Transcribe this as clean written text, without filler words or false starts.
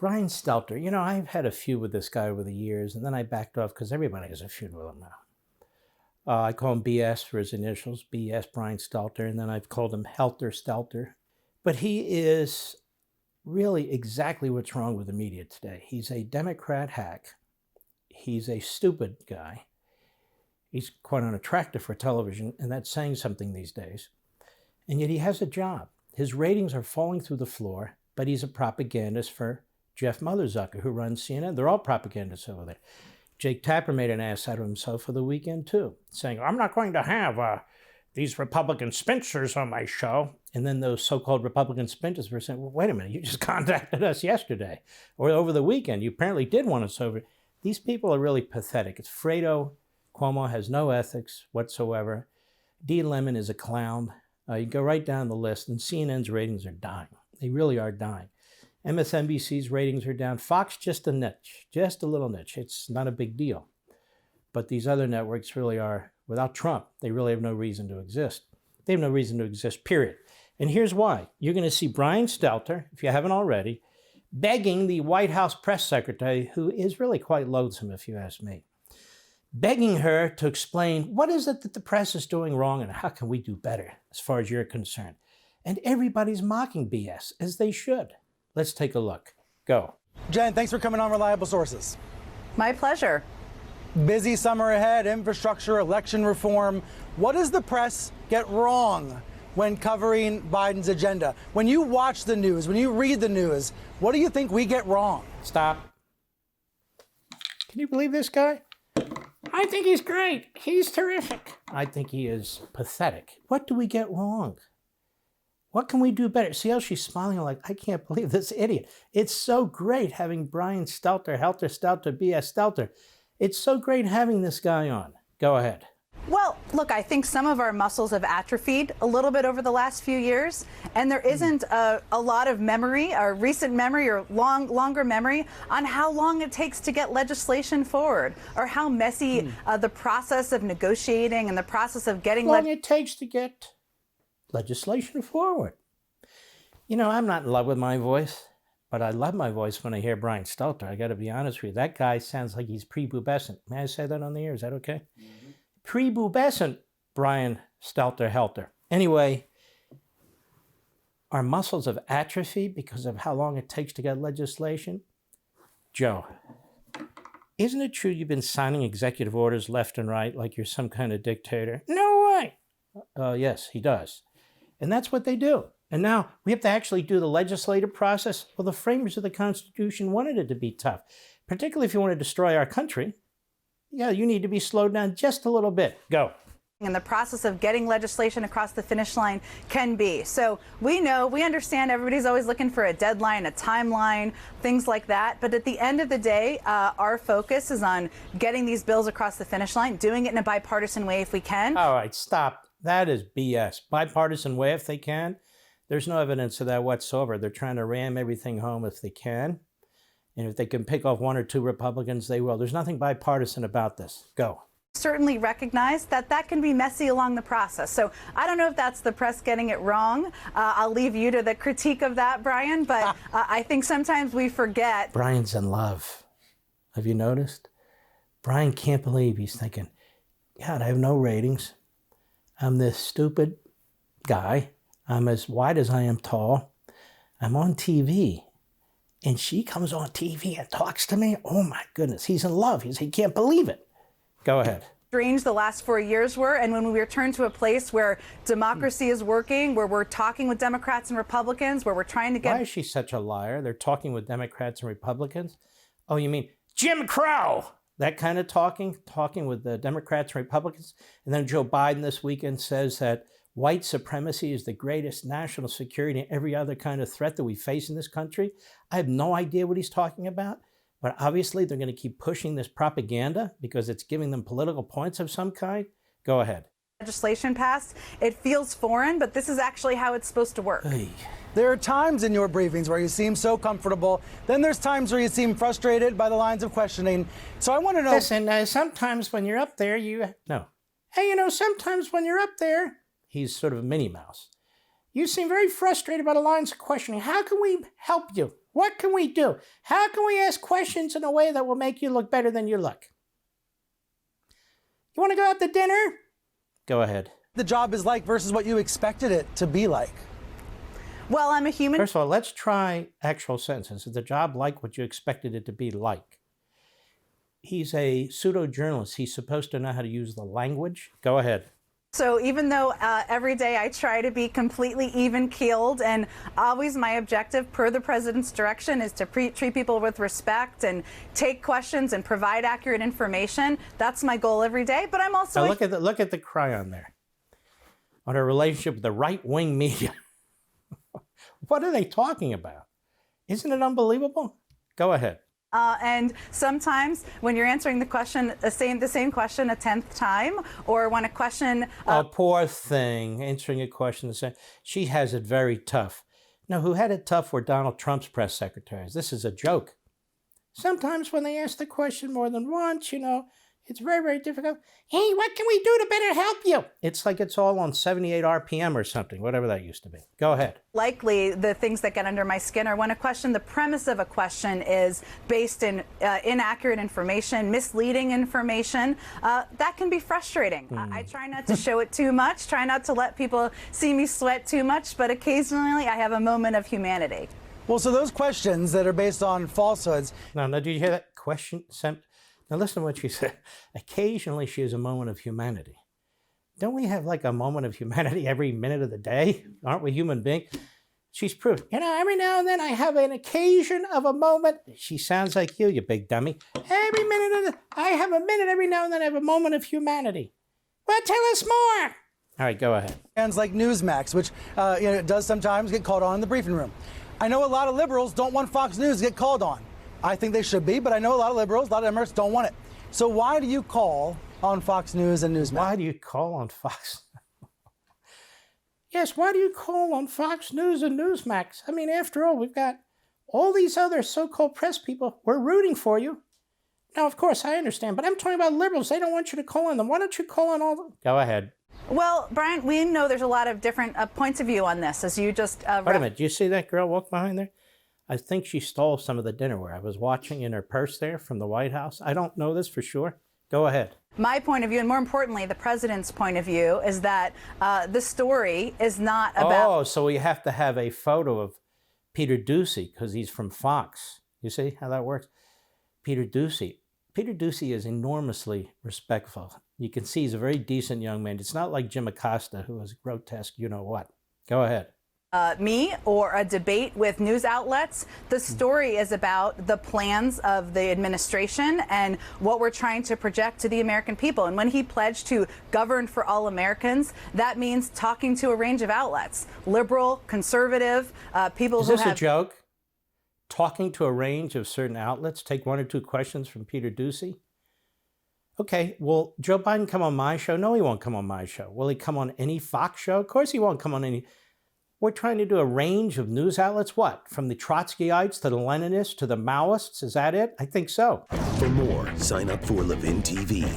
Brian Stelter, you know, I've had a feud with this guy over the years, and then I backed off because everybody has a feud with him now. I call him BS for his initials, BS Brian Stelter, and then I've called him Helter Stelter. But he is really exactly what's wrong with the media today. He's a Democrat hack. He's a stupid guy. He's quite unattractive for television, and that's saying something these days. And yet he has a job. His ratings are falling through the floor, but he's a propagandist for Jeff Motherzucker, who runs CNN. They're all propagandists over there. Jake Tapper made an ass out of himself for the weekend, too, saying, I'm not going to have these Republican spinsters on my show. And then those so-called Republican spinsters were saying, well, wait a minute, you just contacted us yesterday or over the weekend. You apparently did want us over. These people are really pathetic. It's Fredo Cuomo has no ethics whatsoever. D. Levin is a clown. You go right down the list, and CNN's ratings are dying. They really are dying. MSNBC's ratings are down. Fox, just a niche, just a little niche. It's not a big deal. But these other networks really are, without Trump, they really have no reason to exist. They have no reason to exist, period. And here's why. You're going to see Brian Stelter, if you haven't already, begging the White House press secretary, who is really quite loathsome, if you ask me, begging her to explain what is it that the press is doing wrong and how can we do better as far as you're concerned. And everybody's mocking BS, as they should. Let's take a look. Go. Jen, thanks for coming on Reliable Sources. My pleasure. Busy summer ahead, infrastructure, election reform. What does the press get wrong when covering Biden's agenda? When you watch the news, when you read the news, what do you think we get wrong? Stop. Can you believe this guy? I think he's great. He's terrific. I think he is pathetic. What do we get wrong? What can we do better? See how she's smiling like, I can't believe this idiot. It's so great having Brian Stelter, Helter Stelter, BS Stelter. It's so great having this guy on. Go ahead. Well, look, I think some of our muscles have atrophied a little bit over the last few years, and there isn't a lot of memory, or recent memory, or longer memory on how long it takes to get legislation forward, or how messy the process of negotiating and the process of getting how long it takes to get legislation forward. You know, I'm not in love with my voice, but I love my voice when I hear Brian Stelter. I got to be honest with you. That guy sounds like he's prepubescent. May I say that on the air? Is that okay? Prepubescent Brian Stelter Helter. Anyway, our muscles have atrophied because of how long it takes to get legislation. Joe, isn't it true you've been signing executive orders left and right like you're some kind of dictator? No way. Yes, he does. And that's what they do. And now we have to actually do the legislative process. Well, the framers of the Constitution wanted it to be tough, particularly if you want to destroy our country. Yeah, you need to be slowed down just a little bit. Go. And the process of getting legislation across the finish line can be. So we understand everybody's always looking for a deadline, a timeline, things like that. But at the end of the day, our focus is on getting these bills across the finish line, doing it in a bipartisan way if we can. All right, stop. That is BS. Bipartisan way if they can. There's no evidence of that whatsoever. They're trying to ram everything home if they can. And if they can pick off one or two Republicans, they will. There's nothing bipartisan about this. Go. Certainly recognize that can be messy along the process. So I don't know if that's the press getting it wrong. I'll leave you to the critique of that, Brian. But I think sometimes we forget. Brian's in love. Have you noticed? Brian can't believe he's thinking, God, I have no ratings. I'm this stupid guy. I'm as wide as I am tall. I'm on TV. And she comes on TV and talks to me. Oh, my goodness. He's in love. He can't believe it. Go ahead. Strange the last 4 years were, and when we return to a place where democracy is working, where we're talking with Democrats and Republicans, where we're trying to get... Why is she such a liar? They're talking with Democrats and Republicans? Oh, you mean Jim Crow? That kind of talking with the Democrats and Republicans? And then Joe Biden this weekend says that white supremacy is the greatest national security and every other kind of threat that we face in this country. I have no idea what he's talking about, but obviously they're going to keep pushing this propaganda because it's giving them political points of some kind. Go ahead. Legislation passed. It feels foreign, but this is actually how it's supposed to work. Hey. There are times in your briefings where you seem so comfortable. Then there's times where you seem frustrated by the lines of questioning. So I want to know... Listen, sometimes when you're up there, sometimes when you're up there, he's sort of a Minnie Mouse. You seem very frustrated by the lines of questioning. How can we help you? What can we do? How can we ask questions in a way that will make you look better than you look? You want to go out to dinner? Go ahead. The job is like versus what you expected it to be like. Well, I'm a human. First of all, let's try actual sentences. Is the job like what you expected it to be like? He's a pseudo-journalist. He's supposed to know how to use the language. Go ahead. So even though every day I try to be completely even-keeled, and always my objective per the president's direction is to treat people with respect and take questions and provide accurate information. That's my goal every day. But I'm also now look at the cry on there. On her relationship with the right-wing media. What are they talking about? Isn't it unbelievable? Go ahead. And sometimes when you're answering the question, the same question a 10th time, or when a question... Oh, poor thing, answering a question the same. She has it very tough. Now, who had it tough were Donald Trump's press secretaries. This is a joke. Sometimes when they ask the question more than once, you know, it's very, very difficult. Hey, what can we do to better help you? It's like it's all on 78 RPM or something, whatever that used to be. Go ahead. Likely the things that get under my skin are when a question, the premise of a question is based in inaccurate information, misleading information. That can be frustrating. I try not to show it too much, try not to let people see me sweat too much, but occasionally I have a moment of humanity. Well, so those questions that are based on falsehoods. Now, did you hear that question? Now listen to what she said. Occasionally she has a moment of humanity. Don't we have like a moment of humanity every minute of the day? Aren't we human beings? She's proved, you know, every now and then I have an occasion of a moment. She sounds like you big dummy. Every minute I have a minute every now and then I have a moment of humanity. Well, tell us more. All right, go ahead. Brands like Newsmax, which does sometimes get called on in the briefing room. I know a lot of liberals don't want Fox News to get called on. I think they should be, but I know a lot of liberals, a lot of Democrats don't want it. So why do you call on Fox News and Newsmax? Why do you call on Fox? Yes, why do you call on Fox News and Newsmax? I mean, after all, we've got all these other so-called press people. We're rooting for you. Now, of course, I understand, but I'm talking about liberals. They don't want you to call on them. Why don't you call on all them? Go ahead. Well, Brian, we know there's a lot of different points of view on this, as you just... Wait a minute. Do you see that girl walk behind there? I think she stole some of the dinnerware. I was watching in her purse there from the White House. I don't know this for sure. Go ahead. My point of view, and more importantly, the president's point of view, is that the story is not about... Oh, so we have to have a photo of Peter Doocy because he's from Fox. You see how that works? Peter Doocy. Peter Doocy is enormously respectful. You can see he's a very decent young man. It's not like Jim Acosta, who is grotesque, you know what. Go ahead. Me or a debate with news outlets. The story is about the plans of the administration and what we're trying to project to the American people. And when he pledged to govern for all Americans, that means talking to a range of outlets, liberal, conservative, people who have... Is this a joke? Talking to a range of certain outlets? Take one or two questions from Peter Doocy? Okay, will Joe Biden come on my show? No, he won't come on my show. Will he come on any Fox show? Of course he won't come on any... We're trying to do a range of news outlets. What? From the Trotskyites to the Leninists to the Maoists? Is that it? I think so. For more, sign up for Levin TV.